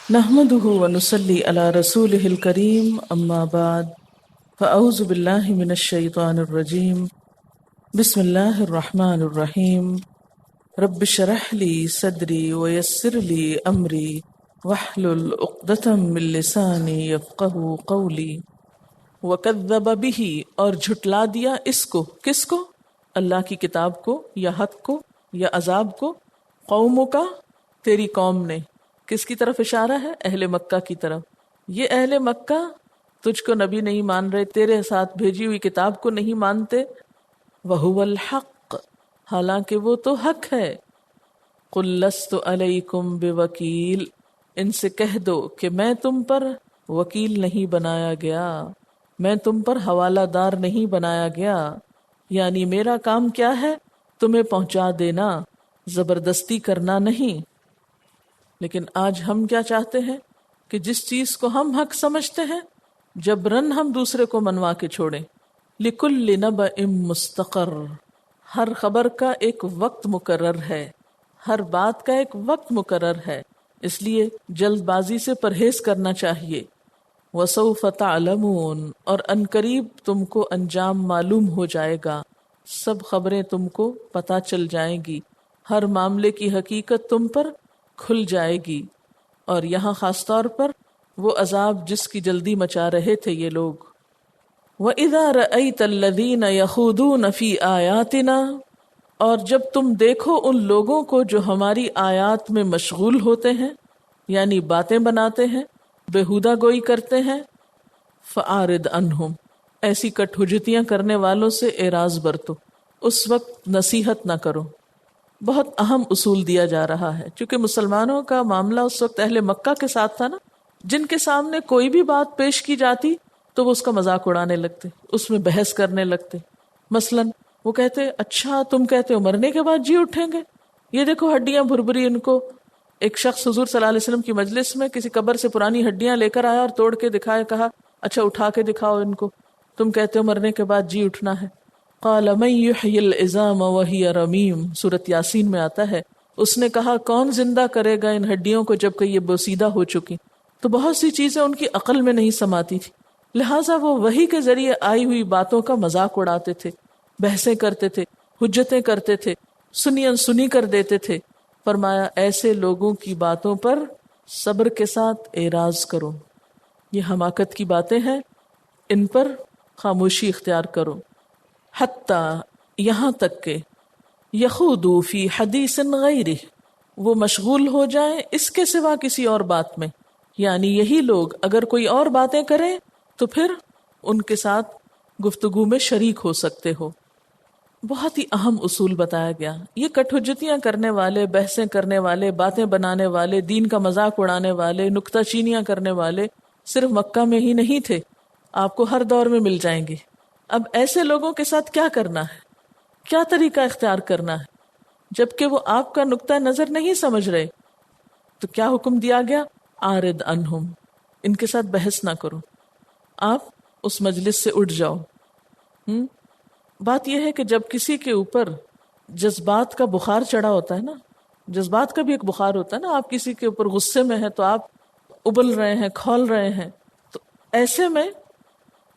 نحمده ونصلي على رسوله الكريم اما بعد فاعوذ بالله من الشيطان الرجيم بسم الله الرحمن الرحيم رب اشرح لي صدري ويسر لي امري واحلل عقدة من لساني يفقهوا قولي وكذب به، اور جھٹلا دیا اس کو، کس کو؟ اللہ کی کتاب کو یا حق کو یا عذاب کو، قوموں کا، تیری قوم نے۔ کس کی طرف اشارہ ہے؟ اہل مکہ کی طرف۔ یہ اہل مکہ تجھ کو نبی نہیں مان رہے، تیرے ساتھ بھیجی ہوئی کتاب کو نہیں مانتے۔ وَهُوَ الْحَقُّ، حالانکہ وہ تو حق ہے۔ قُلْ لَسْتُ عَلَيْكُمْ بِوَكِيلٍ، ان سے کہہ دو کہ میں تم پر وکیل نہیں بنایا گیا، میں تم پر حوالہ دار نہیں بنایا گیا، یعنی میرا کام کیا ہے؟ تمہیں پہنچا دینا، زبردستی کرنا نہیں۔ لیکن آج ہم کیا چاہتے ہیں کہ جس چیز کو ہم حق سمجھتے ہیں جبرن ہم دوسرے کو منوا کے چھوڑیں۔ لِكُلِّ نَبَإٍ مُسْتَقَرٌّ، ہر خبر کا ایک وقت مقرر ہے، ہر بات کا ایک وقت مقرر ہے، اس لیے جلد بازی سے پرہیز کرنا چاہیے۔ وَسَوْفَ تَعْلَمُونَ، اور عنقریب تم کو انجام معلوم ہو جائے گا، سب خبریں تم کو پتہ چل جائیں گی، ہر معاملے کی حقیقت تم پر کھل جائے گی۔ اور یہاں خاص طور پر وہ عذاب جس کی جلدی مچا رہے تھے یہ لوگ۔ وَإِذَا رَأَيْتَ الَّذِينَ يَخُوضُونَ فِي آيَاتِنَا، اور جب تم دیکھو ان لوگوں کو جو ہماری آیات میں مشغول ہوتے ہیں، یعنی باتیں بناتے ہیں، بےہودہ گوئی کرتے ہیں، فَأَعْرِضْ عَنْهُمْ، ایسی کٹ حجتیاں کرنے والوں سے اعراض برتو، اس وقت نصیحت نہ کرو۔ بہت اہم اصول دیا جا رہا ہے، چونکہ مسلمانوں کا معاملہ اس وقت اہل مکہ کے ساتھ تھا نا، جن کے سامنے کوئی بھی بات پیش کی جاتی تو وہ اس کا مذاق اڑانے لگتے، اس میں بحث کرنے لگتے۔ مثلا وہ کہتے اچھا تم کہتے ہو مرنے کے بعد جی اٹھیں گے، یہ دیکھو ہڈیاں بھربھری ان کو۔ ایک شخص حضور صلی اللہ علیہ وسلم کی مجلس میں کسی قبر سے پرانی ہڈیاں لے کر آیا اور توڑ کے دکھائے، کہا اچھا اٹھا کے دکھاؤ ان کو، تم کہتے ہو مرنے کے بعد جی اٹھنا ہے۔ قال من يحيي العظام وهي رميم، سورۃ یاسین میں آتا ہے، اس نے کہا کون زندہ کرے گا ان ہڈیوں کو جب کہ یہ بوسیدہ ہو چکی۔ تو بہت سی چیزیں ان کی عقل میں نہیں سماتی تھی، لہٰذا وہ وحی کے ذریعے آئی ہوئی باتوں کا مذاق اڑاتے تھے، بحثیں کرتے تھے، حجتیں کرتے تھے، سنی انسنی کر دیتے تھے۔ فرمایا ایسے لوگوں کی باتوں پر صبر کے ساتھ اعراض کرو، یہ حماقت کی باتیں ہیں، ان پر خاموشی اختیار کرو۔ حتیٰ، یہاں تک کہ یخوضوا فی حدیث غیرہ، وہ مشغول ہو جائیں اس کے سوا کسی اور بات میں، یعنی یہی لوگ اگر کوئی اور باتیں کریں تو پھر ان کے ساتھ گفتگو میں شریک ہو سکتے ہو۔ بہت ہی اہم اصول بتایا گیا۔ یہ کٹ حجتیاں کرنے والے، بحثیں کرنے والے، باتیں بنانے والے، دین کا مذاق اڑانے والے، نکتہ چینیاں کرنے والے صرف مکہ میں ہی نہیں تھے، آپ کو ہر دور میں مل جائیں گے۔ اب ایسے لوگوں کے ساتھ کیا کرنا ہے، کیا طریقہ اختیار کرنا ہے؟ جبکہ وہ آپ کا نقطہ نظر نہیں سمجھ رہے تو کیا حکم دیا گیا؟ اعرض عنہم، ان کے ساتھ بحث نہ کرو، آپ اس مجلس سے اٹھ جاؤ۔ بات یہ ہے کہ جب کسی کے اوپر جذبات کا بخار چڑھا ہوتا ہے نا، جذبات کا بھی ایک بخار ہوتا ہے نا، آپ کسی کے اوپر غصے میں ہیں تو آپ ابل رہے ہیں، کھول رہے ہیں، تو ایسے میں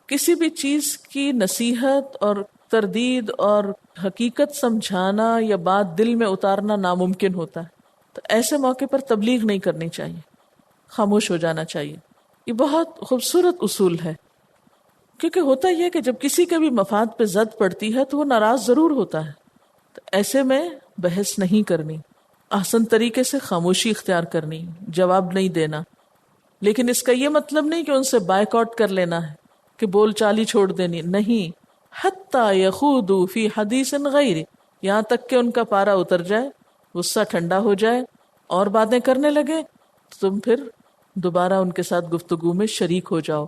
کسی بھی چیز کی نصیحت اور تردید اور حقیقت سمجھانا یا بات دل میں اتارنا ناممکن ہوتا ہے۔ تو ایسے موقع پر تبلیغ نہیں کرنی چاہیے، خاموش ہو جانا چاہیے۔ یہ بہت خوبصورت اصول ہے، کیونکہ ہوتا یہ کہ جب کسی کے بھی مفاد پہ زد پڑتی ہے تو وہ ناراض ضرور ہوتا ہے، تو ایسے میں بحث نہیں کرنی، احسن طریقے سے خاموشی اختیار کرنی، جواب نہیں دینا۔ لیکن اس کا یہ مطلب نہیں کہ ان سے بائیک آؤٹ کر لینا ہے، کہ بول چالی چھوڑ دینی، نہیں۔ حتیٰ یخوضوا فی حدیث غیر، یہاں تک کہ ان کا پارا اتر جائے، غصہ ٹھنڈا ہو جائے اور باتیں کرنے لگے، تو تم پھر دوبارہ ان کے ساتھ گفتگو میں شریک ہو جاؤ۔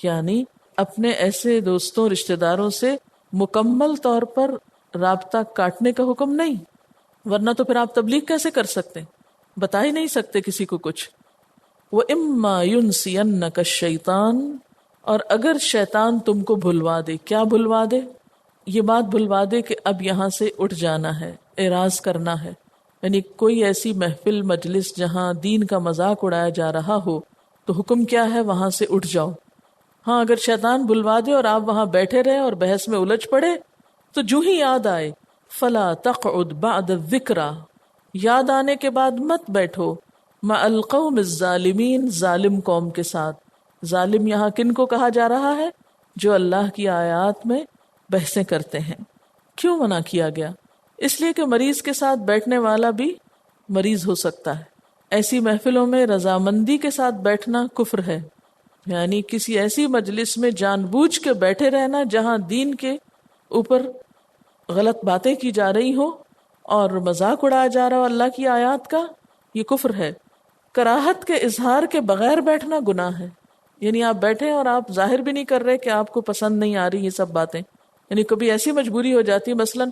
یعنی اپنے ایسے دوستوں رشتہ داروں سے مکمل طور پر رابطہ کاٹنے کا حکم نہیں، ورنہ تو پھر آپ تبلیغ کیسے کر سکتے، بتا ہی نہیں سکتے کسی کو کچھ۔ وَإِمَّا يُنْسِيَنَّكَ الشَّيْطَانُ، اور اگر شیطان تم کو بھلوا دے، کیا بھلوا دے؟ یہ بات بھلوا دے کہ اب یہاں سے اٹھ جانا ہے، اعراض کرنا ہے. یعنی کوئی ایسی محفل مجلس جہاں دین کا مذاق اڑایا جا رہا ہو تو حکم کیا ہے؟ وہاں سے اٹھ جاؤ. ہاں اگر شیطان بلوا دے اور آپ وہاں بیٹھے رہے اور بحث میں الجھ پڑے تو جو ہی یاد آئے فلا تقعد بعد الذکری، یاد آنے کے بعد مت بیٹھو مع القوم الظالمین، ظالم قوم کے ساتھ. ظالم یہاں کن کو کہا جا رہا ہے؟ جو اللہ کی آیات میں بحثیں کرتے ہیں. کیوں منع کیا گیا؟ اس لیے کہ مریض کے ساتھ بیٹھنے والا بھی مریض ہو سکتا ہے. ایسی محفلوں میں رضامندی کے ساتھ بیٹھنا کفر ہے. یعنی کسی ایسی مجلس میں جان بوجھ کے بیٹھے رہنا جہاں دین کے اوپر غلط باتیں کی جا رہی ہوں اور مذاق اڑایا جا رہا ہو اللہ کی آیات کا، یہ کفر ہے. کراہت کے اظہار کے بغیر بیٹھنا گناہ ہے. یعنی آپ بیٹھے اور آپ ظاہر بھی نہیں کر رہے کہ آپ کو پسند نہیں آ رہی یہ سب باتیں. یعنی کبھی ایسی مجبوری ہو جاتی ہے، مثلا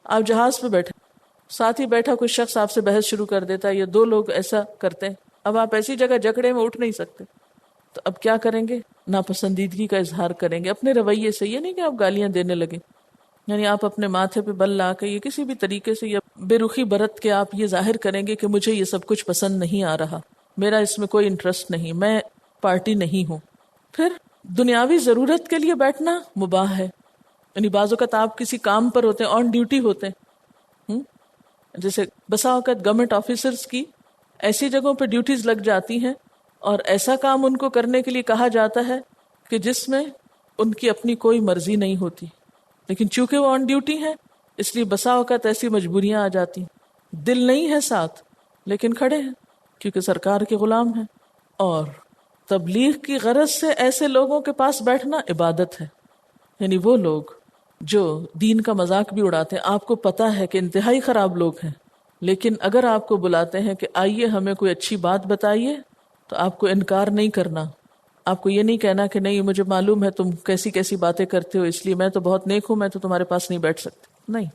آپ جہاز پہ بیٹھے، ساتھ ہی بیٹھا کوئی شخص آپ سے بحث شروع کر دیتا ہے یا دو لوگ ایسا کرتے ہیں، اب آپ ایسی جگہ جکڑے میں اٹھ نہیں سکتے، تو اب کیا کریں گے؟ ناپسندیدگی کا اظہار کریں گے اپنے رویے سے. یہ نہیں کہ آپ گالیاں دینے لگے، یعنی آپ اپنے ماتھے پہ بل لا کے یا کسی بھی طریقے سے یا بے رخی برت کے آپ یہ ظاہر کریں گے کہ مجھے یہ سب کچھ پسند نہیں آ رہا، میرا اس میں کوئی انٹرسٹ نہیں، میں پارٹی نہیں ہوں. پھر دنیاوی ضرورت کے لیے بیٹھنا مباح ہے. یعنی بعض اوقات آپ کسی کام پر ہوتے ہیں، آن ڈیوٹی ہوتے ہیں، جیسے بسا اوقات گورنمنٹ آفیسرز کی ایسی جگہوں پہ ڈیوٹیز لگ جاتی ہیں اور ایسا کام ان کو کرنے کے لیے کہا جاتا ہے کہ جس میں ان کی اپنی کوئی مرضی نہیں ہوتی، لیکن چونکہ وہ آن ڈیوٹی ہیں اس لیے بسا اوقات ایسی مجبوریاں آ جاتی ہیں. دل نہیں ہے ساتھ لیکن کھڑے ہیں کیونکہ سرکار کے غلام ہیں. اور تبلیغ کی غرض سے ایسے لوگوں کے پاس بیٹھنا عبادت ہے. یعنی وہ لوگ جو دین کا مذاق بھی اڑاتے ہیں، آپ کو پتہ ہے کہ انتہائی خراب لوگ ہیں، لیکن اگر آپ کو بلاتے ہیں کہ آئیے ہمیں کوئی اچھی بات بتائیے تو آپ کو انکار نہیں کرنا. آپ کو یہ نہیں کہنا کہ نہیں مجھے معلوم ہے تم کیسی کیسی باتیں کرتے ہو اس لیے میں تو بہت نیک ہوں، میں تو تمہارے پاس نہیں بیٹھ سکتی. نہیں.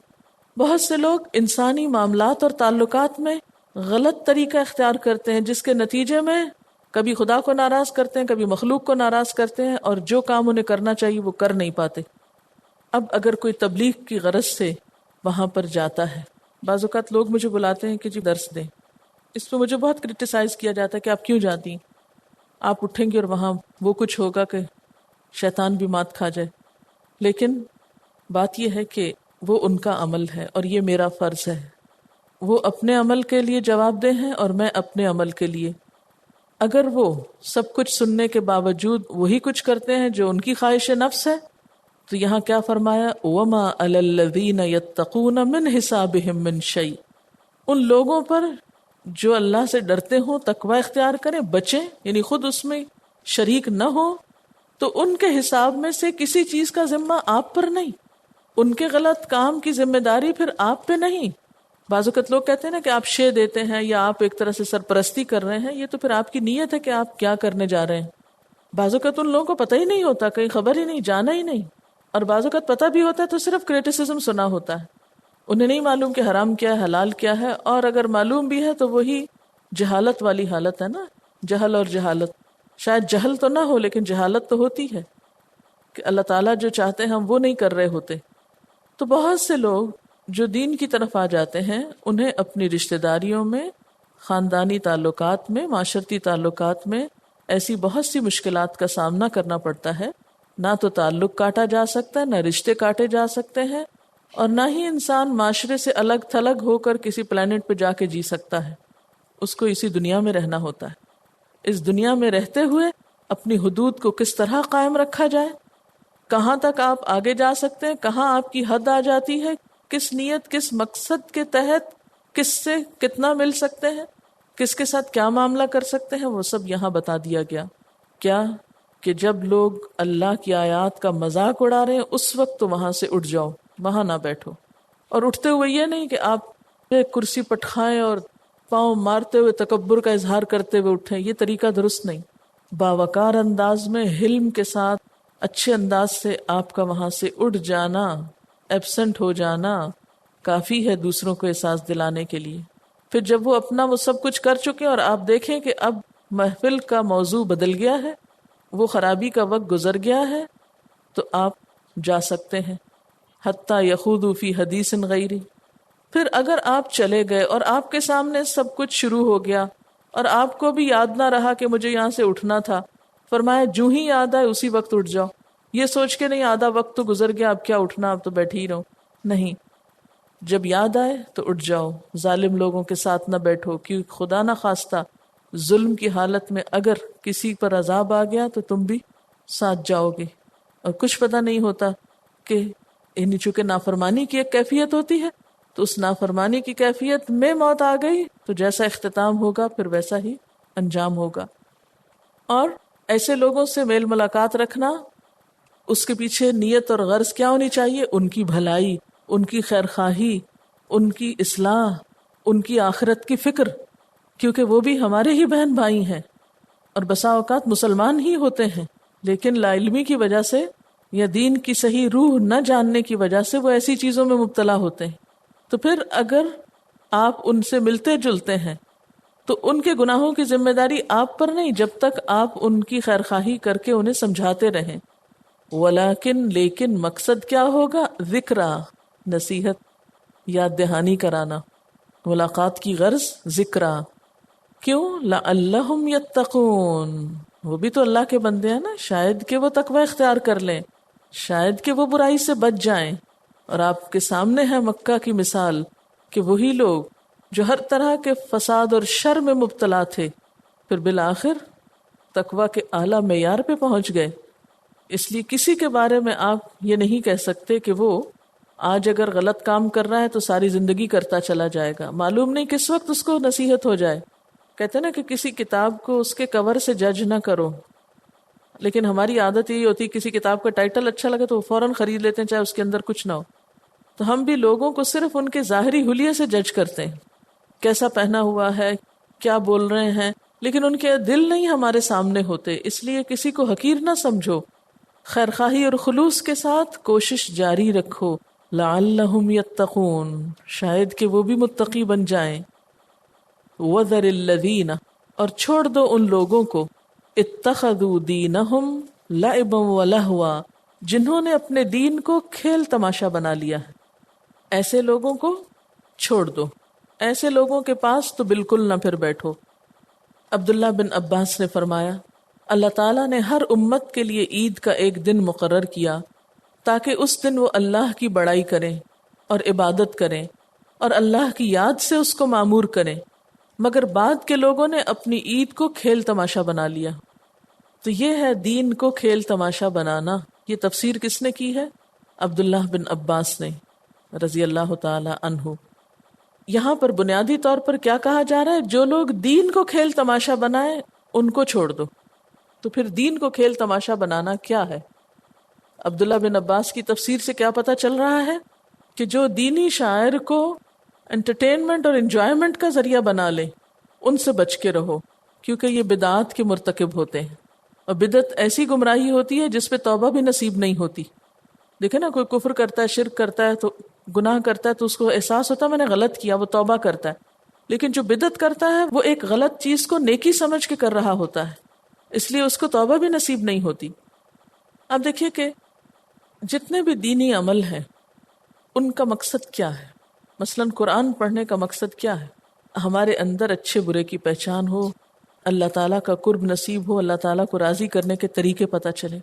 بہت سے لوگ انسانی معاملات اور تعلقات میں غلط طریقہ اختیار کرتے ہیں جس کے نتیجے میں کبھی خدا کو ناراض کرتے ہیں، کبھی مخلوق کو ناراض کرتے ہیں اور جو کام انہیں کرنا چاہیے وہ کر نہیں پاتے. اب اگر کوئی تبلیغ کی غرض سے وہاں پر جاتا ہے، بعض اوقات لوگ مجھے بلاتے ہیں کہ جی درس دیں، اس پہ مجھے بہت کرٹیسائز کیا جاتا ہے کہ آپ کیوں جاتی ہیں، آپ اٹھیں گے اور وہاں وہ کچھ ہوگا کہ شیطان بھی مات کھا جائے. لیکن بات یہ ہے کہ وہ ان کا عمل ہے اور یہ میرا فرض ہے. وہ اپنے عمل کے لیے جواب دہ ہیں اور میں اپنے عمل کے لیے. اگر وہ سب کچھ سننے کے باوجود وہی کچھ کرتے ہیں جو ان کی خواہش نفس ہے تو یہاں کیا فرمایا؟ وَمَا عَلَى الَّذِينَ يَتَّقُونَ مِنْ حِسَابِهِمْ مِنْ شَيْءٍ. ان لوگوں پر جو اللہ سے ڈرتے ہوں، تقوی اختیار کریں، بچیں، یعنی خود اس میں شریک نہ ہو، تو ان کے حساب میں سے کسی چیز کا ذمہ آپ پر نہیں، ان کے غلط کام کی ذمہ داری پھر آپ پہ نہیں. بعض اوقات لوگ کہتے ہیں نا کہ آپ شے دیتے ہیں یا آپ ایک طرح سے سرپرستی کر رہے ہیں، یہ تو پھر آپ کی نیت ہے کہ آپ کیا کرنے جا رہے ہیں. بعض اوقات ان لوگوں کو پتہ ہی نہیں ہوتا، کہیں خبر ہی نہیں، جانا ہی نہیں، اور بعض اوقات پتہ بھی ہوتا ہے تو صرف کریٹیسزم سنا ہوتا ہے، انہیں نہیں معلوم کہ حرام کیا ہے حلال کیا ہے. اور اگر معلوم بھی ہے تو وہی جہالت والی حالت ہے نا، جہل اور جہالت. شاید جہل تو نہ ہو لیکن جہالت تو ہوتی ہے کہ اللہ تعالیٰ جو چاہتے ہیں ہم وہ نہیں کر رہے ہوتے. تو بہت سے لوگ جو دین کی طرف آ جاتے ہیں انہیں اپنی رشتہ داریوں میں، خاندانی تعلقات میں، معاشرتی تعلقات میں ایسی بہت سی مشکلات کا سامنا کرنا پڑتا ہے. نہ تو تعلق کاٹا جا سکتا ہے، نہ رشتے کاٹے جا سکتے ہیں، اور نہ ہی انسان معاشرے سے الگ تھلگ ہو کر کسی پلانٹ پہ جا کے جی سکتا ہے. اس کو اسی دنیا میں رہنا ہوتا ہے. اس دنیا میں رہتے ہوئے اپنی حدود کو کس طرح قائم رکھا جائے، کہاں تک آپ آگے جا سکتے ہیں، کہاں آپ کی حد آ جاتی ہے، کس نیت کس مقصد کے تحت کس سے کتنا مل سکتے ہیں، کس کے ساتھ کیا معاملہ کر سکتے ہیں، وہ سب یہاں بتا دیا گیا. کیا کہ جب لوگ اللہ کی آیات کا مذاق اڑا رہے ہیں اس وقت تو وہاں سے اٹھ جاؤ، وہاں نہ بیٹھو. اور اٹھتے ہوئے یہ نہیں کہ آپ کرسی پٹخائیں اور پاؤں مارتے ہوئے تکبر کا اظہار کرتے ہوئے اٹھیں، یہ طریقہ درست نہیں. باوقار انداز میں حلم کے ساتھ اچھے انداز سے آپ کا وہاں سے اٹھ جانا، ایبسنٹ ہو جانا کافی ہے دوسروں کو احساس دلانے کے لیے. پھر جب وہ اپنا وہ سب کچھ کر چکے اور آپ دیکھیں کہ اب محفل کا موضوع بدل گیا ہے، وہ خرابی کا وقت گزر گیا ہے، تو آپ جا سکتے ہیں. حتی یخوضوا فی حدیث غیری. پھر اگر آپ چلے گئے اور آپ کے سامنے سب کچھ شروع ہو گیا اور آپ کو بھی یاد نہ رہا کہ مجھے یہاں سے اٹھنا تھا، فرمایا جو ہی یاد آئے اسی وقت اٹھ جاؤ. یہ سوچ کے نہیں آدھا وقت تو گزر گیا اب کیا اٹھنا، اب تو بیٹھے ہی رہو. نہیں، جب یاد آئے تو اٹھ جاؤ. ظالم لوگوں کے ساتھ نہ بیٹھو، کیونکہ خدا نہ خواستہ ظلم کی حالت میں اگر کسی پر عذاب آ گیا تو تم بھی ساتھ جاؤ گے. اور کچھ پتہ نہیں ہوتا کہ یعنی چونکہ نافرمانی کی ایک کیفیت ہوتی ہے، تو اس نافرمانی کی کیفیت میں موت آ گئی تو جیسا اختتام ہوگا پھر ویسا ہی انجام ہوگا. اور ایسے لوگوں سے میل ملاقات رکھنا، اس کے پیچھے نیت اور غرض کیا ہونی چاہیے؟ ان کی بھلائی، ان کی خیرخواہی، ان کی اصلاح، ان کی آخرت کی فکر، کیونکہ وہ بھی ہمارے ہی بہن بھائی ہیں اور بسا اوقات مسلمان ہی ہوتے ہیں، لیکن لا علمی کی وجہ سے یا دین کی صحیح روح نہ جاننے کی وجہ سے وہ ایسی چیزوں میں مبتلا ہوتے ہیں. تو پھر اگر آپ ان سے ملتے جلتے ہیں تو ان کے گناہوں کی ذمہ داری آپ پر نہیں، جب تک آپ ان کی خیرخواہی کر کے انہیں سمجھاتے رہیں. ولیکن لیکن مقصد کیا ہوگا؟ ذکرہ، نصیحت، یاد دہانی کرانا. ملاقات کی غرض ذکرہ. کیوں؟ لعلہم یتقون، وہ بھی تو اللہ کے بندے ہیں نا، شاید کہ وہ تقوی اختیار کر لیں، شاید کہ وہ برائی سے بچ جائیں. اور آپ کے سامنے ہے مکہ کی مثال کہ وہی لوگ جو ہر طرح کے فساد اور شر میں مبتلا تھے پھر بالآخر تقوی کے اعلیٰ معیار پہ پہنچ گئے. اس لیے کسی کے بارے میں آپ یہ نہیں کہہ سکتے کہ وہ آج اگر غلط کام کر رہا ہے تو ساری زندگی کرتا چلا جائے گا، معلوم نہیں کس وقت اس کو نصیحت ہو جائے. کہتے ہیں نا کہ کسی کتاب کو اس کے کور سے جج نہ کرو، لیکن ہماری عادت یہی ہوتی ہے کسی کتاب کا ٹائٹل اچھا لگے تو وہ فوراً خرید لیتے ہیں چاہے اس کے اندر کچھ نہ ہو. تو ہم بھی لوگوں کو صرف ان کے ظاہری حلیے سے جج کرتے ہیں، کیسا پہنا ہوا ہے، کیا بول رہے ہیں، لیکن ان کے دل نہیں ہمارے سامنے ہوتے. اس لیے کسی کو حقیر نہ سمجھو، خیرخواہی اور خلوص کے ساتھ کوشش جاری رکھو. لعلہم یتقون، شاید کہ وہ بھی متقی بن جائیں. وذر الذین، اور چھوڑ دو ان لوگوں کو، اتخذوا دینہم لعبا ولہوا، جنہوں نے اپنے دین کو کھیل تماشا بنا لیا ہے. ایسے لوگوں کو چھوڑ دو، ایسے لوگوں کے پاس تو بالکل نہ پھر بیٹھو. عبداللہ بن عباس نے فرمایا اللہ تعالیٰ نے ہر امت کے لیے عید کا ایک دن مقرر کیا تاکہ اس دن وہ اللہ کی بڑائی کریں اور عبادت کریں اور اللہ کی یاد سے اس کو معمور کریں، مگر بعد کے لوگوں نے اپنی عید کو کھیل تماشا بنا لیا. تو یہ ہے دین کو کھیل تماشا بنانا. یہ تفسیر کس نے کی ہے؟ عبداللہ بن عباس نے رضی اللہ تعالی عنہ. یہاں پر بنیادی طور پر کیا کہا جا رہا ہے؟ جو لوگ دین کو کھیل تماشا بنائیں ان کو چھوڑ دو. تو پھر دین کو کھیل تماشا بنانا کیا ہے؟ عبداللہ بن عباس کی تفسیر سے کیا پتہ چل رہا ہے کہ جو دینی شاعر کو انٹرٹینمنٹ اور انجوائمنٹ کا ذریعہ بنا لے ان سے بچ کے رہو، کیونکہ یہ بدعات کے مرتکب ہوتے ہیں. اور بدعت ایسی گمراہی ہوتی ہے جس پہ توبہ بھی نصیب نہیں ہوتی. دیکھیں نا، کوئی کفر کرتا ہے، شرک کرتا ہے، تو گناہ کرتا ہے تو اس کو احساس ہوتا ہے میں نے غلط کیا، وہ توبہ کرتا ہے. لیکن جو بدعت کرتا ہے وہ ایک غلط چیز کو نیکی سمجھ کے کر رہا ہوتا ہے، اس لیے اس کو توبہ بھی نصیب نہیں ہوتی. اب دیکھیے کہ جتنے بھی دینی عمل ہیں ان کا مقصد کیا ہے؟ مثلا قرآن پڑھنے کا مقصد کیا ہے؟ ہمارے اندر اچھے برے کی پہچان ہو، اللہ تعالیٰ کا قرب نصیب ہو، اللہ تعالیٰ کو راضی کرنے کے طریقے پتہ چلے.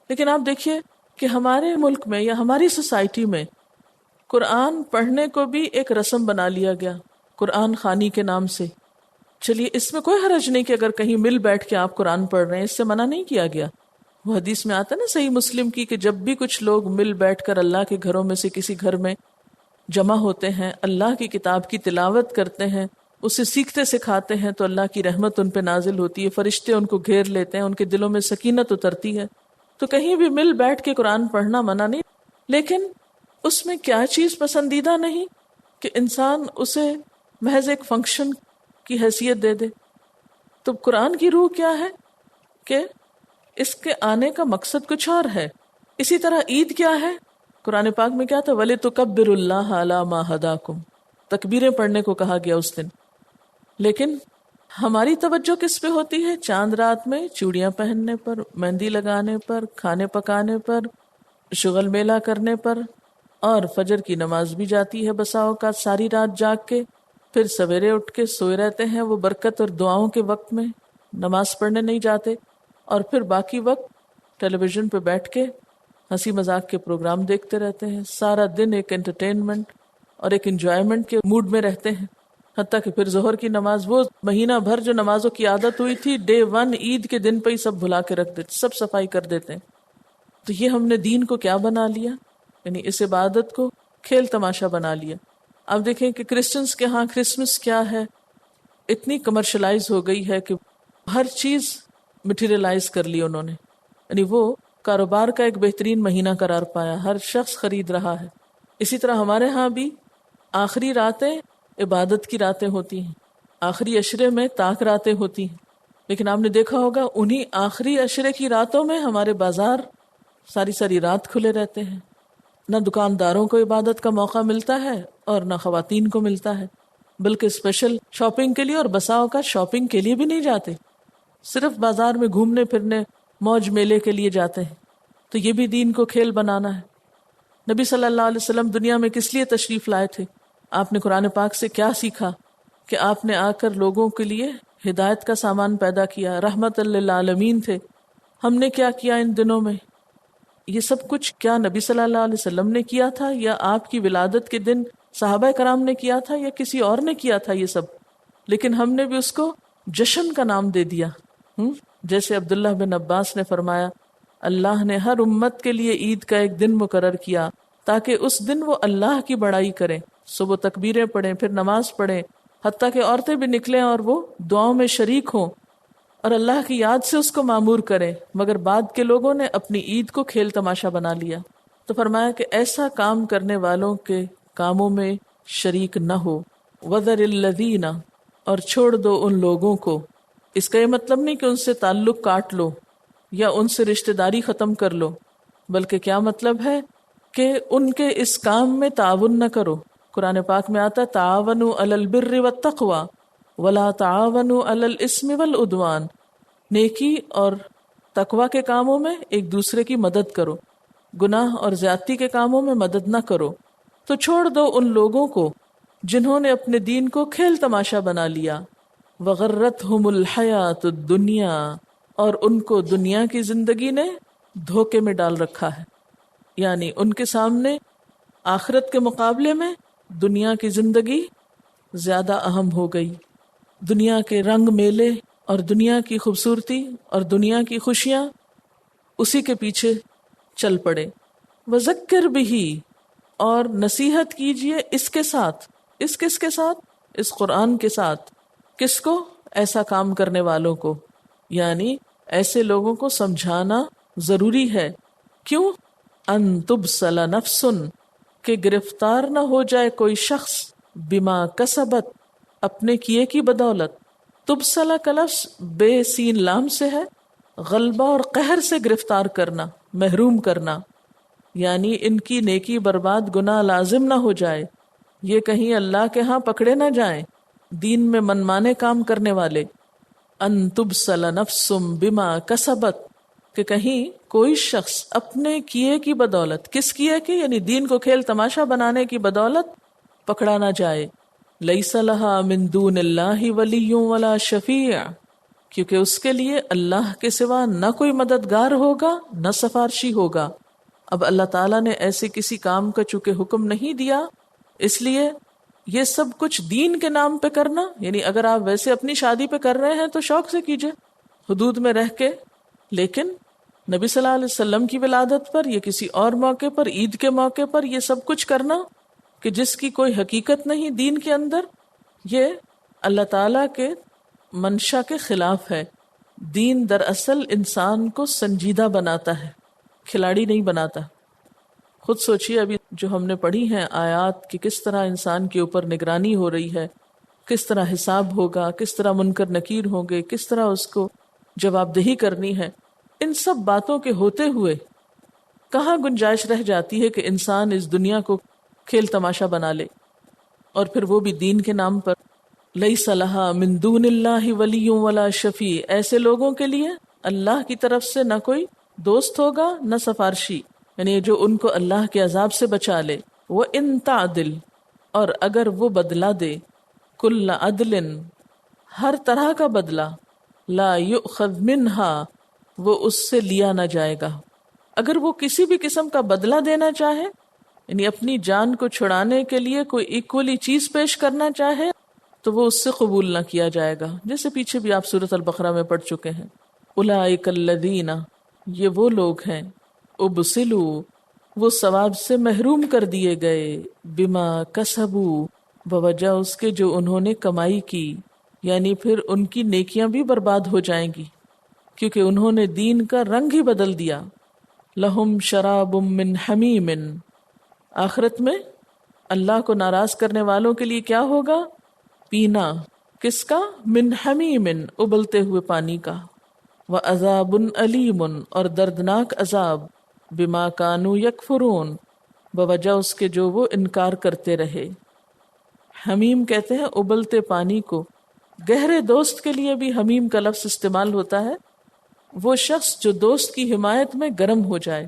لیکن آپ دیکھیے کہ ہمارے ملک میں یا ہماری سوسائٹی میں قرآن پڑھنے کو بھی ایک رسم بنا لیا گیا قرآن خوانی کے نام سے. چلیے اس میں کوئی حرج نہیں کہ اگر کہیں مل بیٹھ کے آپ قرآن پڑھ رہے ہیں، اس سے منع نہیں کیا گیا. وہ حدیث میں آتا ہے نا صحیح مسلم کی کہ جب بھی کچھ لوگ مل بیٹھ کر اللہ کے گھروں میں سے کسی گھر میں جمع ہوتے ہیں، اللہ کی کتاب کی تلاوت کرتے ہیں، اسے سیکھتے سکھاتے ہیں، تو اللہ کی رحمت ان پہ نازل ہوتی ہے، فرشتے ان کو گھیر لیتے ہیں، ان کے دلوں میں سکینت اترتی ہے. تو کہیں بھی مل بیٹھ کے قرآن پڑھنا منع نہیں، لیکن اس میں کیا چیز پسندیدہ نہیں کہ انسان اسے محض ایک فنکشن کی حیثیت دے دے. تو قرآن کی روح کیا ہے کہ اس کے آنے کا مقصد کچھ اور ہے. اسی طرح عید کیا ہے؟ قرآن پاک میں کیا تھا؟ وَلِتُكَبِّرُ اللَّهَ عَلَى مَا هَدَاكُمْ، تکبیریں پڑھنے کو کہا گیا اس دن. لیکن ہماری توجہ کس پہ ہوتی ہے؟ چاند رات میں چوڑیاں پہننے پر، مہندی لگانے پر، کھانے پکانے پر، شغل میلہ کرنے پر، اور فجر کی نماز بھی جاتی ہے بسا اوقات ساری رات جاگ کے، پھر سویرے اٹھ کے سوئے رہتے ہیں وہ برکت اور دعاؤں کے وقت میں، نماز پڑھنے نہیں جاتے، اور پھر باقی وقت ٹیلی ویژن پہ بیٹھ کے ہنسی مذاق کے پروگرام دیکھتے رہتے ہیں، سارا دن ایک انٹرٹینمنٹ اور ایک انجوائمنٹ کے موڈ میں رہتے ہیں، حتیٰ کہ پھر ظہر کی نماز، وہ مہینہ بھر جو نمازوں کی عادت ہوئی تھی، ڈے 1 عید کے دن پہ ہی سب بھلا کے رکھ دیتے، سب صفائی کر دیتے ہیں۔ تو یہ ہم نے دین کو کیا بنا لیا؟ یعنی اس عبادت کو کھیل تماشا بنا لیا۔ اب دیکھیں کہ کرسچنز کے ہاں کرسمس کیا ہے، اتنی کمرشلائز ہو گئی ہے کہ ہر چیز مٹیریلائز کر لی انہوں نے، یعنی وہ کاروبار کا ایک بہترین مہینہ قرار پایا، ہر شخص خرید رہا ہے۔ اسی طرح ہمارے ہاں بھی آخری راتیں عبادت کی راتیں ہوتی ہیں، آخری عشرے میں طاق راتیں ہوتی ہیں، لیکن آپ نے دیکھا ہوگا انہی آخری عشرے کی راتوں میں ہمارے بازار ساری ساری رات کھلے رہتے ہیں، نہ دکانداروں کو عبادت کا موقع ملتا ہے اور نہ خواتین کو ملتا ہے، بلکہ اسپیشل شاپنگ کے لیے اور بسا اوقات شاپنگ کے لیے بھی نہیں جاتے، صرف بازار میں گھومنے پھرنے موج میلے کے لیے جاتے ہیں۔ تو یہ بھی دین کو کھیل بنانا ہے۔ نبی صلی اللہ علیہ وسلم دنیا میں کس لیے تشریف لائے تھے؟ آپ نے قرآن پاک سے کیا سیکھا کہ آپ نے آ کر لوگوں کے لیے ہدایت کا سامان پیدا کیا، رحمت للعالمین تھے۔ ہم نے کیا کیا ان دنوں میں؟ یہ سب کچھ کیا نبی صلی اللہ علیہ وسلم نے کیا تھا، یا آپ کی ولادت کے دن صحابہ کرام نے کیا تھا، یا کسی اور نے کیا تھا یہ سب؟ لیکن ہم نے بھی اس کو جشن کا نام دے دیا۔ جیسے عبداللہ بن عباس نے فرمایا، اللہ نے ہر امت کے لیے عید کا ایک دن مقرر کیا تاکہ اس دن وہ اللہ کی بڑائی کریں، صبح تکبیریں پڑھیں، پھر نماز پڑھیں، حتیٰ کہ عورتیں بھی نکلیں اور وہ دعاؤں میں شریک ہوں اور اللہ کی یاد سے اس کو معمور کریں۔ مگر بعد کے لوگوں نے اپنی عید کو کھیل تماشا بنا لیا۔ تو فرمایا کہ ایسا کام کرنے والوں کے کاموں میں شریک نہ ہو، وَذَرِ الَّذِينَ، اور چھوڑ دو ان لوگوں کو۔ اس کا یہ مطلب نہیں کہ ان سے تعلق کاٹ لو یا ان سے رشتہ داری ختم کر لو، بلکہ کیا مطلب ہے کہ ان کے اس کام میں تعاون نہ کرو۔ قرآن پاک میں آتا ہے تعاونوا علی البر والتقوی ولا تعاونوا علی الاثم والعدوان، نیکی اور تقوی کے کاموں میں ایک دوسرے کی مدد کرو، گناہ اور زیادتی کے کاموں میں مدد نہ کرو۔ تو چھوڑ دو ان لوگوں کو جنہوں نے اپنے دین کو کھیل تماشا بنا لیا، وغرتہم الحیات الدنیا، اور ان کو دنیا کی زندگی نے دھوکے میں ڈال رکھا ہے، یعنی ان کے سامنے آخرت کے مقابلے میں دنیا کی زندگی زیادہ اہم ہو گئی۔ دنیا کے رنگ میلے اور دنیا کی خوبصورتی اور دنیا کی خوشیاں، اسی کے پیچھے چل پڑے۔ وذکر بہ، اور نصیحت کیجئے اس کے ساتھ، اس کس کے ساتھ؟ اس قرآن کے ساتھ۔ کس کو؟ ایسا کام کرنے والوں کو، یعنی ایسے لوگوں کو سمجھانا ضروری ہے۔ کیوں؟ ان تبصل نفس، کہ گرفتار نہ ہو جائے کوئی شخص، بما کسبت، اپنے کیے کی بدولت۔ تبصلہ کا لفظ بے سین لام سے ہے، غلبہ اور قہر سے گرفتار کرنا، محروم کرنا، یعنی ان کی نیکی برباد، گناہ لازم نہ ہو جائے، یہ کہیں اللہ کے ہاں پکڑے نہ جائیں دین میں منمانے کام کرنے والے۔ ان تبصل نفس بما کسبت، کہ کہیں کوئی شخص اپنے کیے کی بدولت، کس کیے کی؟ یعنی دین کو کھیل تماشا بنانے کی بدولت پکڑا نہ جائے۔ لیس لہا من دون اللہ ولی ولا شفیع، کیونکہ اس کے لیے اللہ کے سوا نہ کوئی مددگار ہوگا نہ سفارشی ہوگا۔ اب اللہ تعالیٰ نے ایسے کسی کام کا چونکہ حکم نہیں دیا، اس لیے یہ سب کچھ دین کے نام پہ کرنا، یعنی اگر آپ ویسے اپنی شادی پہ کر رہے ہیں تو شوق سے کیجئے، حدود میں رہ کے، لیکن نبی صلی اللہ علیہ وسلم کی ولادت پر یا کسی اور موقع پر، عید کے موقع پر یہ سب کچھ کرنا کہ جس کی کوئی حقیقت نہیں دین کے اندر، یہ اللہ تعالیٰ کے منشا کے خلاف ہے۔ دین دراصل انسان کو سنجیدہ بناتا ہے، کھلاڑی نہیں بناتا۔ خود سوچئے ابھی جو ہم نے پڑھی ہیں آیات کہ کس طرح انسان کے اوپر نگرانی ہو رہی ہے، کس طرح حساب ہوگا، کس طرح منکر نکیر ہوں گے، کس طرح اس کو جواب دہی کرنی ہے۔ ان سب باتوں کے ہوتے ہوئے کہاں گنجائش رہ جاتی ہے کہ انسان اس دنیا کو کھیل تماشا بنا لے، اور پھر وہ بھی دین کے نام پر۔ لیس لہا من دون اللہ ولی ولا شفیع، ایسے لوگوں کے لیے اللہ کی طرف سے نہ کوئی دوست ہوگا نہ سفارشی، یعنی جو ان کو اللہ کے عذاب سے بچا لے۔ وَإِن تعدل، اور اگر وہ بدلا دے، کل عدل، ہر طرح کا بدلہ، لا یؤخذ منہا، وہ اس سے لیا نہ جائے گا. اگر وہ کسی بھی قسم کا بدلہ دینا چاہے، یعنی اپنی جان کو چھڑانے کے لیے کوئی ایکولی چیز پیش کرنا چاہے، تو وہ اس سے قبول نہ کیا جائے گا، جیسے پیچھے بھی آپ سورۃ البقرہ میں پڑھ چکے ہیں. اولئک الذین، یہ وہ لوگ ہیں، ابسلوا، وہ ثواب سے محروم کر دیے گئے، بما کسبوا، بوجہ اس کے جو انہوں نے کمائی کی، یعنی پھر ان کی نیکیاں بھی برباد ہو جائیں گی کیونکہ انہوں نے دین کا رنگ ہی بدل دیا. لہم شراب من حمیم، آخرت میں اللہ کو ناراض کرنے والوں کے لیے کیا ہوگا؟ پینا کس کا؟ من حمیم، ابلتے ہوئے پانی کا. وعذاب علیم، اور دردناک عذاب، بما کانوا یکفرون، بوجہ اس کے جو وہ انکار کرتے رہے. حمیم کہتے ہیں ابلتے پانی کو. گہرے دوست کے لیے بھی حمیم کا لفظ استعمال ہوتا ہے. وہ شخص جو دوست کی حمایت میں گرم ہو جائے،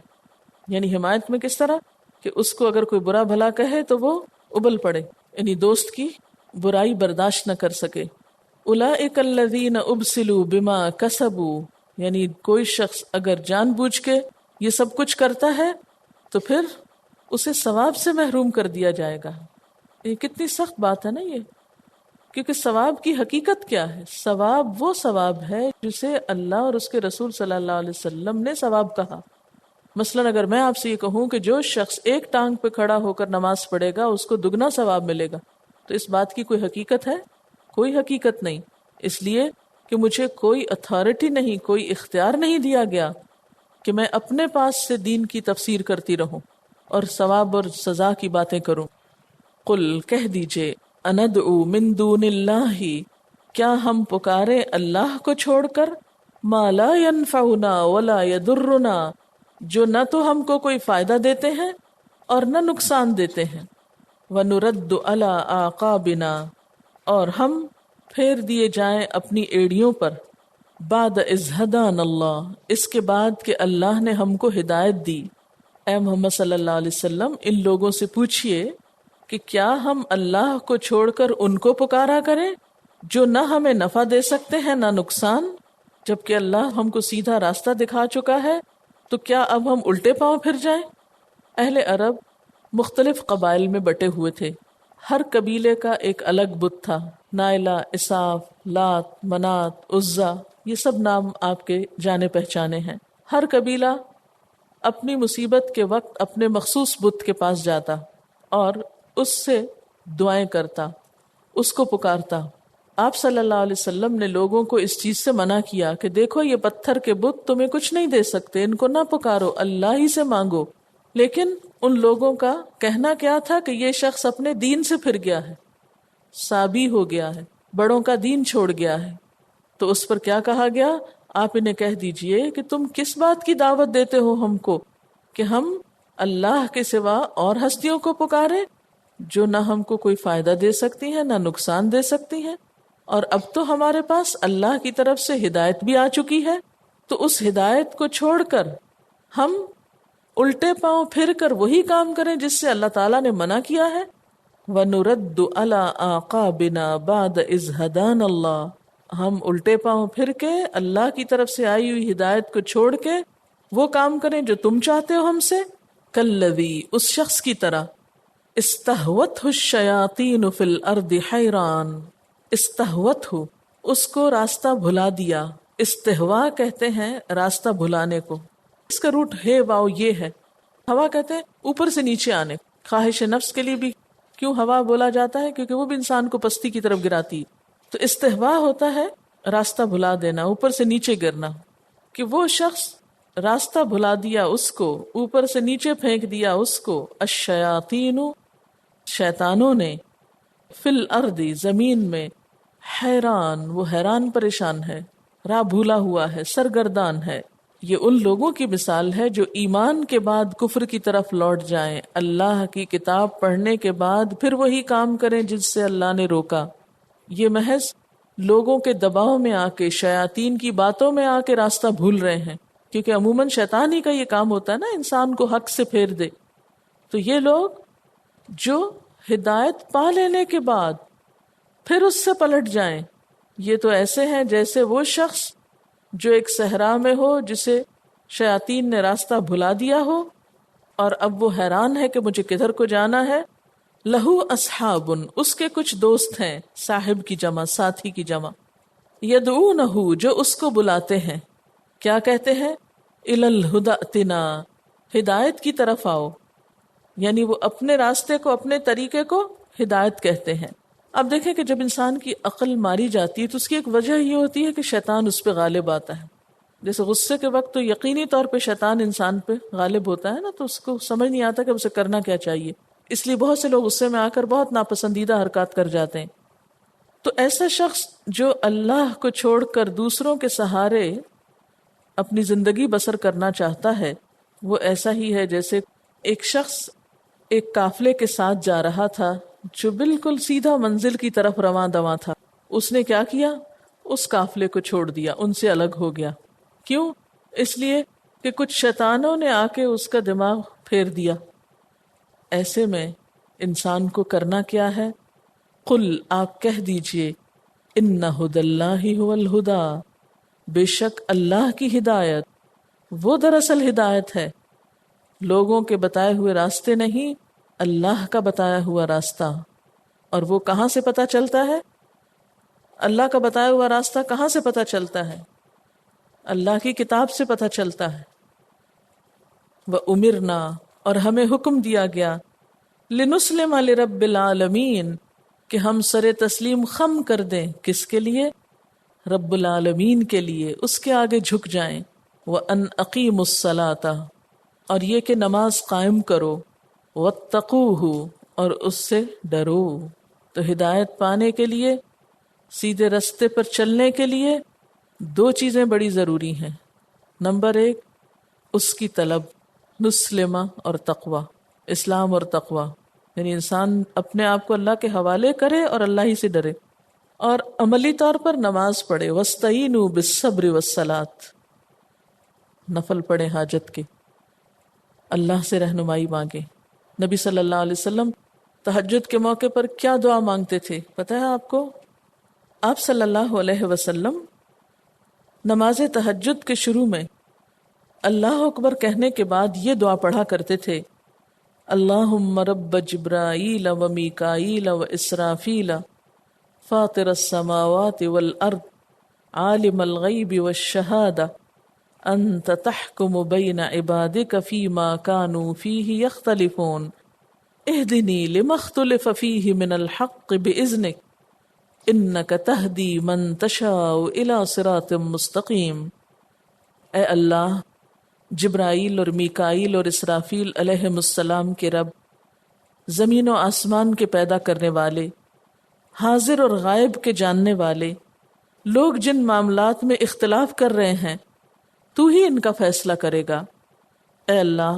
یعنی حمایت میں کس طرح کہ اس کو اگر کوئی برا بھلا کہے تو وہ ابل پڑے، یعنی دوست کی برائی برداشت نہ کر سکے. اولئک الذین ابسلوا بما کسبوا، یعنی کوئی شخص اگر جان بوجھ کے یہ سب کچھ کرتا ہے تو پھر اسے ثواب سے محروم کر دیا جائے گا. یہ کتنی سخت بات ہے نا یہ، کیونکہ ثواب کی حقیقت کیا ہے؟ ثواب وہ ثواب ہے جسے اللہ اور اس کے رسول صلی اللہ علیہ وسلم نے ثواب کہا. مثلا اگر میں آپ سے یہ کہوں کہ جو شخص ایک ٹانگ پہ کھڑا ہو کر نماز پڑھے گا اس کو دگنا ثواب ملے گا، تو اس بات کی کوئی حقیقت ہے؟ کوئی حقیقت نہیں، اس لیے کہ مجھے کوئی اتھارٹی نہیں، کوئی اختیار نہیں دیا گیا کہ میں اپنے پاس سے دین کی تفسیر کرتی رہوں اور ثواب اور سزا کی باتیں کروں. قل، کہہ دیجئے، اندعو من دون اللہ، کیا ہم پکارے اللہ کو چھوڑ کر، ما لا ینفعنا ولا یضرنا، جو نہ تو ہم کو کوئی فائدہ دیتے ہیں اور نہ نقصان دیتے ہیں. وَنُرَدُّ عَلَىٰ أَعْقَابِنَا، اور ہم پھیر دیے جائیں اپنی ایڑیوں پر، بعد اذ ہدانا اللہ، اس کے بعد کہ اللہ نے ہم کو ہدایت دی. اے محمد صلی اللہ علیہ وسلم ان لوگوں سے پوچھئے کہ کیا ہم اللہ کو چھوڑ کر ان کو پکارا کریں جو نہ ہمیں نفع دے سکتے ہیں نہ نقصان، جبکہ اللہ ہم کو سیدھا راستہ دکھا چکا ہے، تو کیا اب ہم الٹے پاؤں پھر جائیں؟ اہل عرب مختلف قبائل میں بٹے ہوئے تھے، ہر قبیلے کا ایک الگ بت تھا. نائلہ، اساف، لات، منات، عزا، یہ سب نام آپ کے جانے پہچانے ہیں. ہر قبیلہ اپنی مصیبت کے وقت اپنے مخصوص بت کے پاس جاتا اور اس سے دعائیں کرتا، اس کو پکارتا. آپ صلی اللہ علیہ وسلم نے لوگوں کو اس چیز سے منع کیا کہ دیکھو یہ پتھر کے بت تمہیں کچھ نہیں دے سکتے، ان کو نہ پکارو، اللہ ہی سے مانگو. لیکن ان لوگوں کا کہنا کیا تھا کہ یہ شخص اپنے دین سے پھر گیا ہے، سابی ہو گیا ہے، بڑوں کا دین چھوڑ گیا ہے. تو اس پر کیا کہا گیا؟ آپ انہیں کہہ دیجئے کہ تم کس بات کی دعوت دیتے ہو ہم کو کہ ہم اللہ کے سوا اور ہستیوں کو پکارے جو نہ ہم کو کوئی فائدہ دے سکتی ہیں نہ نقصان دے سکتی ہیں، اور اب تو ہمارے پاس اللہ کی طرف سے ہدایت بھی آ چکی ہے، تو اس ہدایت کو چھوڑ کر ہم الٹے پاؤں پھر کر وہی کام کریں جس سے اللہ تعالیٰ نے منع کیا ہے. وَنُرَدُّ عَلَىٰ أَعْقَابِنَا بَعْدَ إِذْ هَدَانَ اللَّهُ، ہم الٹے پاؤں پھر کے اللہ کی طرف سے آئی ہوئی ہدایت کو چھوڑ کے وہ کام کریں جو تم چاہتے ہو ہم سے. کالذی، اس شخص کی طرح، استہوتہ الشیاطین فی الارض حیران، استہوتہ، اس کو راستہ بھلا دیا. استہوا کہتے ہیں راستہ بھلانے کو، اس کا روٹ ہے واو یہ ہے. ہوا کہتے ہیں اوپر سے نیچے آنے. خواہش نفس کے لیے بھی کیوں ہوا بولا جاتا ہے؟ کیونکہ وہ بھی انسان کو پستی کی طرف گراتی. تو استہوا ہوتا ہے راستہ بھلا دینا، اوپر سے نیچے گرنا. کہ وہ شخص راستہ بھلا دیا اس کو، اوپر سے نیچے پھینک دیا اس کو، الشیاطین، شیطانوں نے، فی الارض، زمین میں، حیران، وہ حیران پریشان ہے، راہ بھولا ہوا ہے، سرگردان ہے. یہ ان لوگوں کی مثال ہے جو ایمان کے بعد کفر کی طرف لوٹ جائیں، اللہ کی کتاب پڑھنے کے بعد پھر وہی کام کریں جس سے اللہ نے روکا. یہ محض لوگوں کے دباؤ میں آ کے، شیاطین کی باتوں میں آ کے راستہ بھول رہے ہیں، کیونکہ عموماً شیطان ہی کا یہ کام ہوتا ہے نا، انسان کو حق سے پھیر دے. تو یہ لوگ جو ہدایت پا لینے کے بعد پھر اس سے پلٹ جائیں، یہ تو ایسے ہیں جیسے وہ شخص جو ایک صحرا میں ہو جسے شیاطین نے راستہ بھلا دیا ہو اور اب وہ حیران ہے کہ مجھے کدھر کو جانا ہے. لہو اصحاب، اس کے کچھ دوست ہیں، صاحب کی جمع ساتھی کی جمع، یدعونہ جو اس کو بلاتے ہیں، کیا کہتے ہیں؟ الی الہدی ائتنا، ہدایت کی طرف آؤ. یعنی وہ اپنے راستے کو، اپنے طریقے کو ہدایت کہتے ہیں. اب دیکھیں کہ جب انسان کی عقل ماری جاتی ہے تو اس کی ایک وجہ یہ ہوتی ہے کہ شیطان اس پہ غالب آتا ہے. جیسے غصے کے وقت تو یقینی طور پہ شیطان انسان پہ غالب ہوتا ہے نا، تو اس کو سمجھ نہیں آتا کہ اسے کرنا کیا چاہیے، اس لیے بہت سے لوگ غصے میں آ کر بہت ناپسندیدہ حرکات کر جاتے ہیں. تو ایسا شخص جو اللہ کو چھوڑ کر دوسروں کے سہارے اپنی زندگی بسر کرنا چاہتا ہے، وہ ایسا ہی ہے جیسے ایک شخص ایک قافلے کے ساتھ جا رہا تھا جو بالکل سیدھا منزل کی طرف رواں دواں تھا. اس نے کیا کیا؟ اس قافلے کو چھوڑ دیا، ان سے الگ ہو گیا. کیوں؟ اس لیے کہ کچھ شیطانوں نے آ کے اس کا دماغ پھیر دیا. ایسے میں انسان کو کرنا کیا ہے؟ قل، آپ کہہ دیجئے، ان ھدی اللہ ھو الھدی، بے شک اللہ کی ہدایت وہ دراصل ہدایت ہے. لوگوں کے بتائے ہوئے راستے نہیں، اللہ کا بتایا ہوا راستہ. اور وہ کہاں سے پتہ چلتا ہے؟ اللہ کا بتایا ہوا راستہ کہاں سے پتہ چلتا ہے؟ اللہ کی کتاب سے پتہ چلتا ہے. وَأُمِرْنَا، اور ہمیں حکم دیا گیا، لِنُسْلِمَ لِرَبِّ الْعَالَمِينَ، کہ ہم سر تسلیم خم کر دیں. کس کے لیے؟ رب العالمین کے لیے، اس کے آگے جھک جائیں. وَأَنْ أَقِيمُوا الصَّلَاةَ، اور یہ کہ نماز قائم کرو. وَاتَّقُوهُ، اور اس سے ڈرو. تو ہدایت پانے کے لیے، سیدھے رستے پر چلنے کے لیے دو چیزیں بڑی ضروری ہیں. نمبر 1، اس کی طلب، نسلمہ اور تقوی، اسلام اور تقوی، یعنی انسان اپنے آپ کو اللہ کے حوالے کرے اور اللہ ہی سے ڈرے. اور عملی طور پر نماز پڑھے. وَاسْتَعِینُوا بِالصَّبْرِ وَالصَّلَاةِ، نفل پڑھے حاجت کے، اللہ سے رہنمائی مانگے. نبی صلی اللہ علیہ وسلم تہجد کے موقع پر کیا دعا مانگتے تھے پتہ ہے آپ کو؟ آپ صلی اللہ علیہ وسلم نماز تہجد کے شروع میں اللہ اکبر کہنے کے بعد یہ دعا پڑھا کرتے تھے، اللہم رب جبرائیل و میکائیل و اسرافیل فاطر السماوات والارض عالم الغیب والشہادہ انت تحکم بین عبادک فیما کانوا فیہ یختلفون اہدنی لما اختلف فیہ من الحق باذنک انک تہدی من تشاء الی صراط مستقیم. اے اللہ، جبرائیل اور میکائیل اور اسرافیل علیہم السلام کے رب، زمین و آسمان کے پیدا کرنے والے، حاضر اور غائب کے جاننے والے، لوگ جن معاملات میں اختلاف کر رہے ہیں تو ہی ان کا فیصلہ کرے گا. اے اللہ،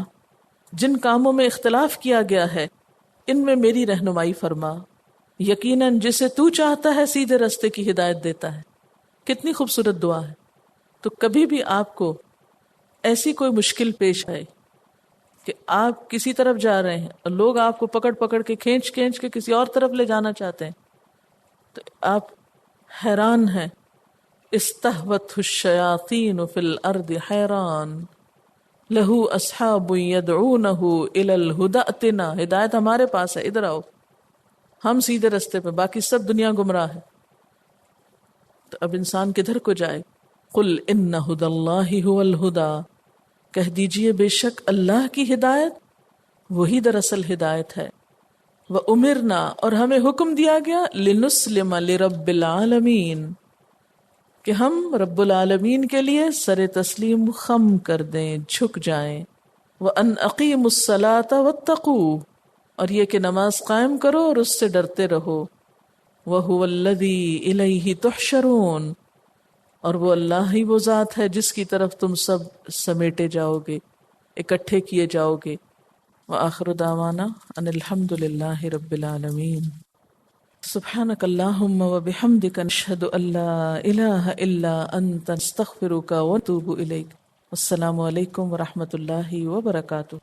جن کاموں میں اختلاف کیا گیا ہے ان میں میری رہنمائی فرما، یقیناً جسے تو چاہتا ہے سیدھے راستے کی ہدایت دیتا ہے. کتنی خوبصورت دعا ہے. تو کبھی بھی آپ کو ایسی کوئی مشکل پیش آئے کہ آپ کسی طرف جا رہے ہیں اور لوگ آپ کو پکڑ پکڑ کے کھینچ کے کسی اور طرف لے جانا چاہتے ہیں، تو آپ حیران ہیں. استہوت الشیاطین فی الارض حیران لہو اصحاب یدعونہ الی الہدی ائتنا. ہدایت ہمارے پاس ہے، ادھر آؤ، ہم سیدھے رستے پہ، باقی سب دنیا گمراہ ہے. تو اب انسان کدھر کو جائے؟ قل ان ھدی اللہ ھو الھدی، کہہ دیجئے بے شک اللہ کی ہدایت وہی دراصل ہدایت ہے. وَأُمِرْنَا، اور ہمیں حکم دیا گیا، لِنُسْلِمَ لِرَبِّ الْعَالَمِينَ، کہ ہم رب العالمین کے لیے سر تسلیم خم کر دیں، جھک جائیں. وَأَنْ أَقِيمُوا الصَّلَاةَ وَاتَّقُوهُ، اور یہ کہ نماز قائم کرو اور اس سے ڈرتے رہو. وَهُوَ الَّذِي إِلَيْهِ تُحْشَرُونَ، اور وہ اللہ ہی وہ ذات ہے جس کی طرف تم سب سمیٹے جاؤ گے، اکٹھے کیے جاؤ گے. وآخر دعوانا ان الحمد للہ رب العالمین. سبحانک اللہم وبحمدک نشہد ان لا الہ الا انت نستغفرک ونتوب الیک. السلام علیکم ورحمۃ اللہ وبرکاتہ.